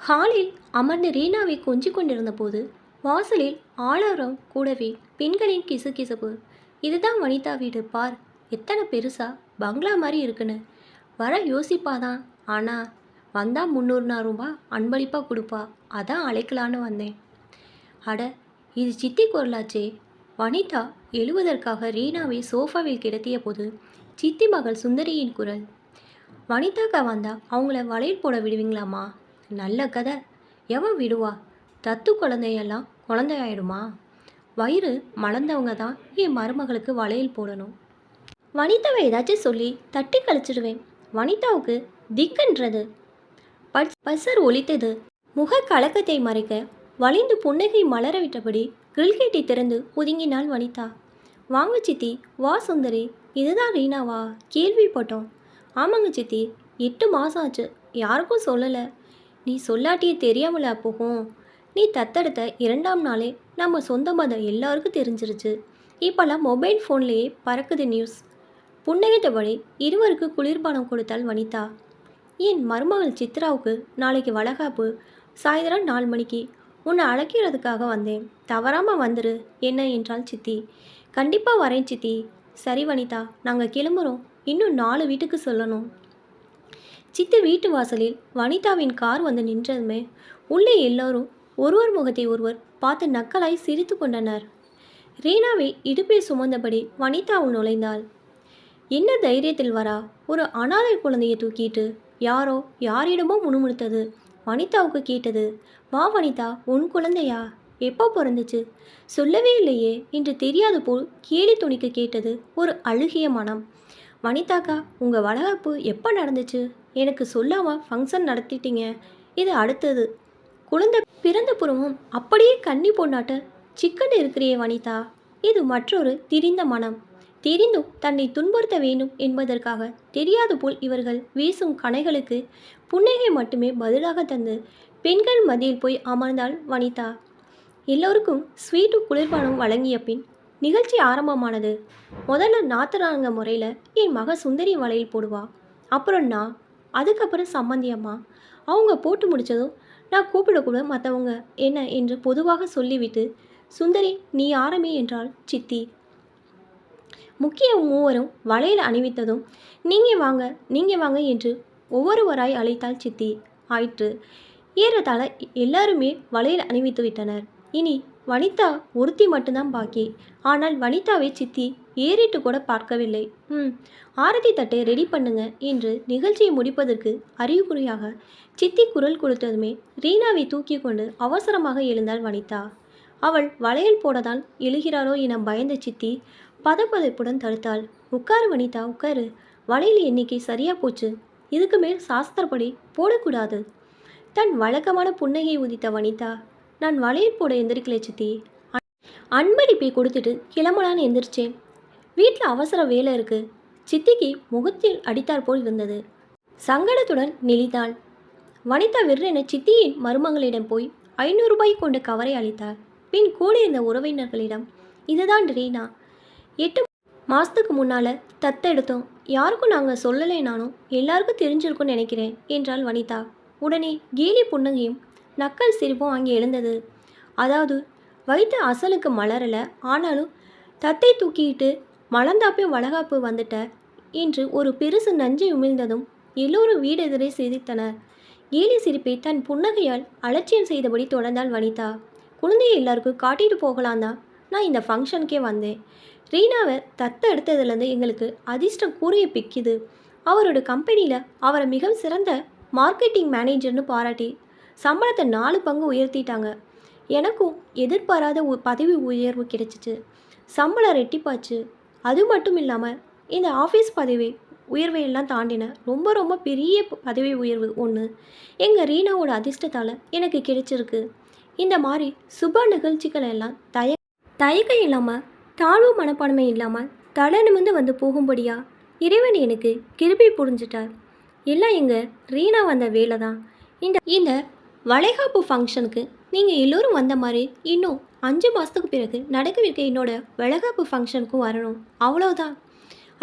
ஹாலில் அமர்ந்து ரீனாவை கொஞ்சிக் கொண்டிருந்த போது வாசலில் ஆளாரம் கூடவே பெண்களின் கிசுகிசுப்பு. இதுதான் வனிதா வீடு பார், எத்தனை பெருசா பங்களா மாதிரி இருக்குன்னு. வர யோசிப்பாதான், ஆனால் வந்தா 300 ரூபாய் அன்பளிப்பாக கொடுப்பா. அதான் அழைக்கலான்னு வந்தேன். அட, இது சித்தி குரலாச்சே. வனிதா எழுவதற்காக ரீனாவை சோஃபாவில் கிடத்திய போது சித்தி மகள் சுந்தரியின் குரல். வனிதாக்கா வந்தா அவங்கள வளையல் போட விடுவீங்களாம்மா? நல்ல கதை. எவன் விடுவா? தத்து குழந்தையெல்லாம் குழந்தையாயிடுமா? வயிறு மலர்ந்தவங்க தான் என் மருமகளுக்கு வளையல் போடணும். வனிதாவை ஏதாச்சும் சொல்லி தட்டி கழிச்சிடுவேன். வனிதாவுக்கு திக்குன்றது. பசர் ஒலித்தது. முக கலக்கத்தை மறைக்க வலிந்து புன்னகை மலர விட்டபடி கிரில்கேட்டை திறந்து ஒதுங்கினாள் வனிதா. வாங்க சித்தி. வா சுந்தரி. இதுதான் ரீனாவா? கேள்விப்பட்டோம். ஆமாங்க சித்தி, 8 மாதம் ஆச்சு. யாருக்கும் சொல்லலை. நீ சொல்லாட்டியே தெரியாமல போகும். நீ தத்தெடுத்த 2ஆம் நாளே நம்ம சொந்த மதம் எல்லாருக்கும் தெரிஞ்சிருச்சு. இப்போல்லாம் மொபைல் ஃபோன்லேயே பறக்குது நியூஸ். புன்னகைத்தபடி இருவருக்கு குளிர்பானம் கொடுத்தாள் வனிதா. என் மருமகள் சித்ராவுக்கு நாளைக்கு வளகாப்பு. சாயந்தரம் 4 மணிக்கு. உன்னை அழைக்கிறதுக்காக வந்தேன். தவறாமல் வந்துரு என்ன என்றாள் சித்தி. கண்டிப்பாக வரேன் சித்தி. சரி வனிதா, நாங்கள் கிளம்புறோம். இன்னும் 4 வீட்டுக்கு சொல்லணும். சித்தி வீட்டு வாசலில் வனிதாவின் கார் வந்து நின்றதுமே உள்ளே எல்லோரும் ஒருவர் முகத்தை ஒருவர் பார்த்து நக்கலாய் சிரித்து கொண்டனர். ரீனாவை இடுப்பில் சுமந்தபடி வனிதாவுள் நுழைந்தாள். என்ன தைரியத்தில் வரா? ஒரு அனாதை குழந்தையை தூக்கிட்டு. யாரோ யாரிடமோ முணுமுணுத்தது. வனிதாவுக்கு கேட்டது. வா வனிதா, உன் குழந்தையா? எப்போ பிறந்துச்சு? சொல்லவே இல்லையே என்று தெரியாது போல் கேலி துணிக்கு கேட்டது ஒரு அழுகிய மனம். வனிதாக்கா, உங்கள் வளகாப்பு எப்போ நடந்துச்சு? எனக்கு சொல்லாமல் ஃபங்க்ஷன் நடத்திட்டீங்க. இது அடுத்தது. குழந்தை பிறந்த புறமும் அப்படியே கன்னி பொண்ணாட்ட சிக்கன் இருக்கிறியே வனிதா. இது மற்றொரு திரிந்த மனம். தெரிந்தும் தன்னை துன்புறுத்த வேண்டும் என்பதற்காக தெரியாது போல் இவர்கள் வீசும் கணைகளுக்கு புன்னகை மட்டுமே பதிலாக தந்து பெண்கள் மத்தியில் போய் அமர்ந்தாள் வனிதா. எல்லோருக்கும் ஸ்வீட்டு குளிர்பானம் வழங்கிய பின் நிகழ்ச்சி ஆரம்பமானது. முதல்ல நாத்தனாங்க முறையில் என் மக சுந்தரி வளையல் போடுவா. அப்புறம் நான், அதுக்கப்புறம் சம்மந்தி அம்மா. அவங்க போட்டு முடித்ததும் நான் கூப்பிடக்கூட மற்றவங்க என்ன என்று பொதுவாக சொல்லிவிட்டு, சுந்தரி நீ ஆரம்பி என்றாள் சித்தி. முக்கிய மூவரும் வளையல் அணிவித்ததும் நீங்கள் வாங்க நீங்கள் வாங்க என்று ஒவ்வொருவராய் அழைத்தாள் சித்தி. ஆயிற்று. ஏறத்தாழ எல்லாருமே வளையல் அணிவித்து விட்டனர். இனி வனிதா ஒருத்தி மட்டும்தான் பாக்கி. ஆனால் வனிதாவை சித்தி ஏறிட்டு கூட பார்க்கவில்லை. ஆரத்தி தட்டை ரெடி பண்ணுங்க என்று நிகழ்ச்சியை முடிப்பதற்கு அறிகுறியாக சித்தி குரல் கொடுத்ததுமே ரீனாவை தூக்கி கொண்டு அவசரமாக எழுந்தாள் வனிதா. அவள் வளையல் போடதான் எழுகிறாளோ என பயந்த சித்தி பதப்பதைப்புடன் தடுத்தாள். உட்காரு வனிதா, உட்காரு. வளையல் எண்ணிக்கை சரியா போச்சு. இதுக்கு மேல் சாஸ்திரப்படி போடக்கூடாது. தன் வழக்கமான புன்னகை உதித்த வனிதா, நான் வளையல் போட எந்திரிக்கலை சித்தி. அன்பளிப்பை கொடுத்துட்டு கிளம்பலான்னு எந்திரிச்சேன். வீட்டில் அவசர வேலை இருக்கு. சித்திக்கு முகத்தில் அடித்தார் போல் இருந்தது. சங்கடத்துடன் நெளித்தாள். வனிதா விற்றென சித்தியின் மருமகளிடம் போய் 500 ரூபாய் கொண்ட கவரை அளித்தாள். பின் கூடியிருந்த உறவினர்களிடம், இதுதான் ரீனா, 8 மாதத்துக்கு முன்னால் தத்தெடுத்தோம். யாருக்கும் நாங்கள் சொல்லலைனாலும் எல்லாருக்கும் தெரிஞ்சிருக்கும்னு நினைக்கிறேன் என்றாள் வனிதா. உடனே கேலி புன்னகையும் நக்கல் சிரிப்பும் அங்கே எழுந்தது. அதாவது வைத்த அசலுக்கு மலரலை, ஆனாலும் தத்தை தூக்கிட்டு மலர்ந்தாப்பே வளகாப்பு வந்துட்ட என்று ஒரு பெருசு நஞ்சை உமிழ்ந்ததும் எல்லோரும் வீடெதிரே சிரித்தனர். கேலி சிரிப்பை தன் புன்னகையால் அலட்சியம் செய்தபடி தொடர்ந்தாள் வனிதா. குழந்தையை எல்லாருக்கும் காட்டிட்டு போகலான்தான் நான் இந்த ஃபங்க்ஷனுக்கே வந்தேன். ரீனாவை தத்தை எடுத்ததுலேருந்து எங்களுக்கு அதிர்ஷ்டம் கூறிய பிக்குது. அவரோட கம்பெனியில் அவரை மிகவும் சிறந்த மார்க்கெட்டிங் மேனேஜர்னு பாராட்டி சம்பளத்தை 4 பங்கு உயர்த்திட்டாங்க. எனக்கும் எதிர்பாராத பதவி உயர்வு கிடைச்சிச்சு. சம்பளம் ரெட்டிப்பாச்சு. அது மட்டும் இல்லாமல் இந்த ஆஃபீஸ் பதவி உயர்வையெல்லாம் தாண்டின ரொம்ப ரொம்ப பெரிய பதவி உயர்வு ஒன்று எங்கள் ரீனாவோட அதிர்ஷ்டத்தால் எனக்கு கிடைச்சிருக்கு. இந்த மாதிரி சுப நிகழ்ச்சிகள் எல்லாம் தயக்கம் இல்லாமல், தாழ்வு மனப்பான்மை இல்லாமல் தலை நிமிர்ந்து வந்து போகும்படியா இறைவன் எனக்கு கிருபை புரிஞ்சிட்டார். எல்லாம் எங்கள் ரீனா வந்த வேலை தான். இந்த வளைகாப்பு ஃபங்க்ஷனுக்கு நீங்கள் எல்லோரும் வந்த மாதிரி இன்னும் 5 மாதத்துக்கு பிறகு நடக்கவிருக்க என்னோட வளைகாப்பு ஃபங்க்ஷனுக்கும் வரணும். அவ்வளோதான்.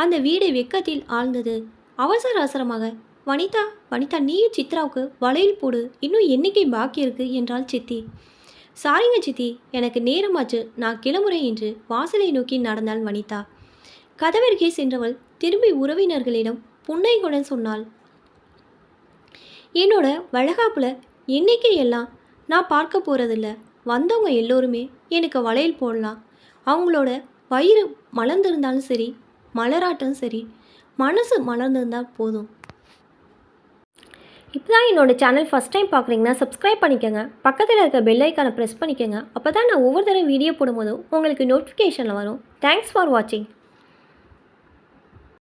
அந்த வீடு வெக்கத்தில் ஆழ்ந்தது. அவசர அவசரமாக வனிதா வனிதா நீயும் சித்ராவுக்கு வளையல் போடு, இன்னும் எண்ணிக்கை பாக்கி இருக்கு என்றாள் சித்தி. சாரிங்க சித்தி, எனக்கு நேரமாச்சு, நான் கிளம்புறேன் என்று வாசலை நோக்கி நடந்தாள் வனிதா. கதவருகே சென்றவள் திரும்பி உறவினர்களிடம் புன்னையுடன் சொன்னாள், என்னோட வளகாப்புல எண்ணிக்கை எல்லாம் நான் பார்க்க போகிறதில்ல. வந்தவங்க எல்லோருமே எனக்கு வளையல் போடலாம். அவங்களோட வயிறு மலர்ந்திருந்தாலும் சரி, மலராட்டும் சரி, மனசு மலர்ந்திருந்தால் போதும். இப்போ தான் என்னோடய சேனல் ஃபஸ்ட் டைம் பார்க்குறீங்கன்னா சப்ஸ்கிரைப் பண்ணிக்கோங்க. பக்கத்தில் இருக்க பெல் ஐக்கானை ப்ரெஸ் பண்ணிக்கோங்க. அப்போ தான் நான் ஒவ்வொரு தடவை வீடியோ போடும்போதும் உங்களுக்கு நோட்டிஃபிகேஷனில் வரும். தேங்க்ஸ் ஃபார் வாட்சிங்.